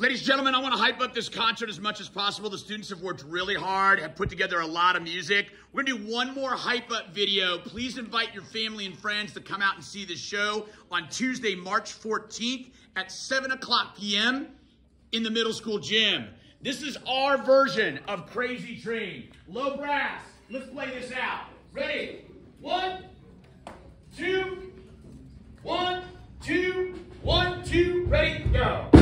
Ladies and gentlemen, I want to hype up this concert as much as possible. The students have worked really hard, have put together a lot of music. We're going to do one more hype up video. Please invite your family and friends to come out and see this show on Tuesday, March 14th at 7 o'clock p.m. in the middle school gym. This is our version of Crazy Train. Low brass, let's play this out. Ready? 1, 2, 1, 2, 1, 2, ready, go.